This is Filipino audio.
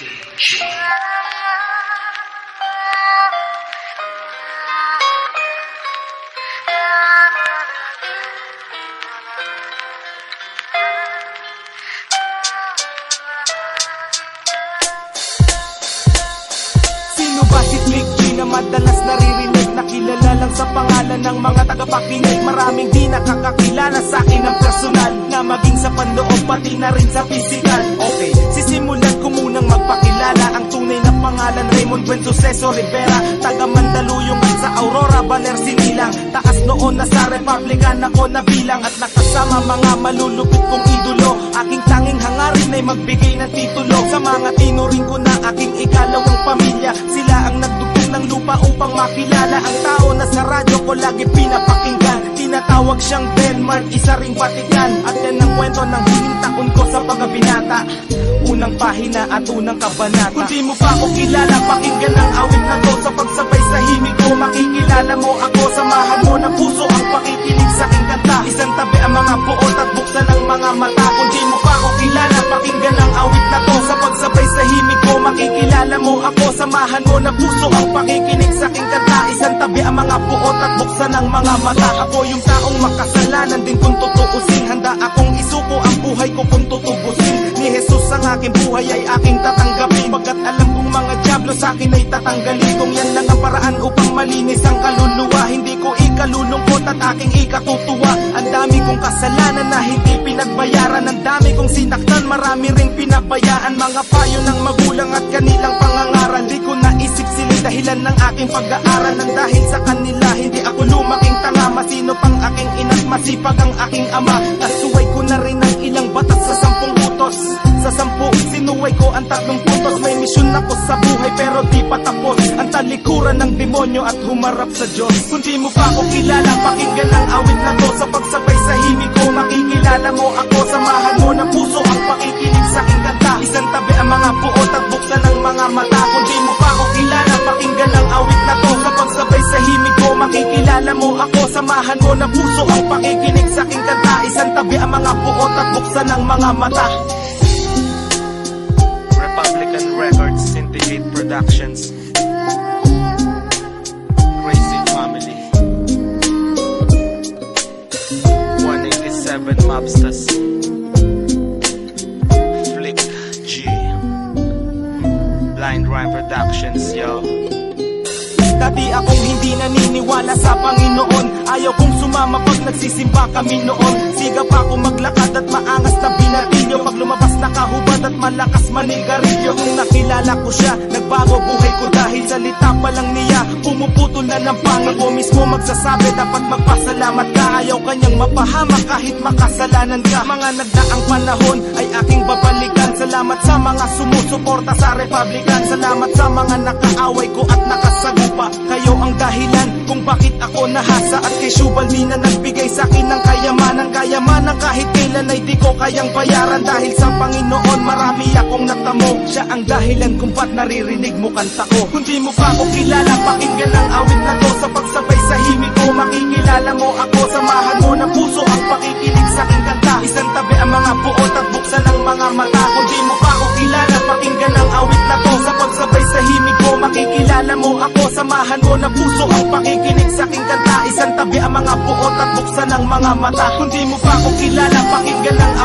Sino ba si Click G na madalas naririnig? Nakilala lang sa pangalan ng mga tagapakinig. Maraming di nakakakilala sa akin ng personal, na maging sa panloob pati na rin sa physical. Okay, sisimulan ko munang magpakilala. Ang tunay na pangalan Raymond Buen Suceso Rivera, taga Mandaluyong at sa Aurora, Baler, Sinilang. Taas noon na sa Republican ako nabilang, at nakasama mga malulupit kong idolo. Aking tanging hangarin ay magbigay ng titulo sa mga tinuring ko na aking ikalawang pamilya. Sila ang nagdugtong ng lupa upang makilala ang tao na sa radyo ko lagi pinapakinggan. Tinatawag siyang Denmark, isa ring Vatican. At yan ang kwento ng huling taon ko sa pagkabinata, unang pahina at unang kabanata. Kung di mo pa ako kilala, pakinggan ang awit na to. Sa pagsabay sa himig ko, makikilala mo ako. Samahan mo ng puso ang pakikinig sa aking kanta. Isang tabi ang mga buot at buksan ang mga mata. Kung di mo pa ako kilala, pakinggan ang awit na to. Sa pagsabay sa himig ko, makikilala mo ako. Samahan mo ng puso ang pakikinig sa aking kanta. Isang tabi ang mga buot at buksan ang mga mata. Ako yung taong makasalanan din kung tutuusin. Handa akong isuko ang buhay ko kung tutubusin. Ni Jesus ang aking buhay ay aking tatanggapin, pagkat alam kong mga dyablo sa akin ay tatanggalin. Kung yan lang ang paraan upang malinis ang kaluluwa, hindi ko ikalulungkot at aking ikatutuwa. Ang dami kong kasalanan na hindi pinagbayaran, ang dami kong sinaktan, marami ring pinabayaan. Mga payo ng magulang at kanilang pangangaral, di ko naisip sila dahilan ng aking pag-aaral. Nang dahil sa kanila hindi ako lumaking tanga. Masino pang aking ina't masipag ang aking ama. Nasuway ko na rin ang ilang batas sa 10 utos. Sa 10 sinuway ko ang 3 puntos. May misyon ako sa buhay pero di pa tapos. Ang talikuran ng demonyo at humarap sa Diyos. Kung di mo pa ako kilala, pakinggan ang awit na to. Sa pagsabay sa himig ko, makikilala mo ako. Samahan mo ng puso ang pakikinig sa aking kanta. Isang tabi ang mga buot at buksan ang mga mata. Kung di mo pa ako kilala, pakinggan ang awit na to. Sa pagsabay sa himig ko, makikilala mo ako. Samahan mo ng puso ang pakikinig sa aking kanta. Isang tabi ang mga buot at buksan ang mga mata. Republican Records, Syndicate Productions, Crazy Family, 187 Mobsters, Flick G, Blind Rhyme Productions, yo. Dati akong hindi naniniwala sa Panginoon. Ayaw kong sumama pag nagsisimba kami noon. Siga pa ako maglakad at maangas na binatilyo. Pag lumabas nakahubad at malakas manigarilyo. Kung nakilala ko siya, nagbago buhay ko dahil salita pa lang niya pumuputol na ng pangil. Ako mismo magsasabi dapat magpasalamat ka. Ayaw kanyang mapahamak kahit makasalanan ka. Mga nagdaang panahon ay aking babalikan. Salamat sa mga sumusuporta sa Republican. Salamat sa mga nakaaway ko at nakasagupa. Kayo ang dahilan kung bakit ako nahasa. At kay Shubaldi na nagbigay sa akin ng kayamanan. Kayamanan kahit kailan ay di ko kayang bayaran. Dahil sa Panginoon marami akong natamo. Siya ang dahilan kung ba't naririnig mo kanta ko. Kung di mo pa ako kilala, pakinggan ang awit na to. Sa pagsabay sa himig ko, makikilala mo ako. Samahan mo ng puso ang pakikinig sa aking kanta. Isang tabi ang mga buot at buksan ang mga mata. Kung di mo pa ako kilala, pakinggan ang awit na to. Sa pagsabay sa himig ko, makikilala mo ako. Samahan mo ng puso ang pakikinig sa aking kanta. Isang tabi ang mga buot at buksan ang mga mata. Kung di mo pa ako kilala, pakinggan ang awit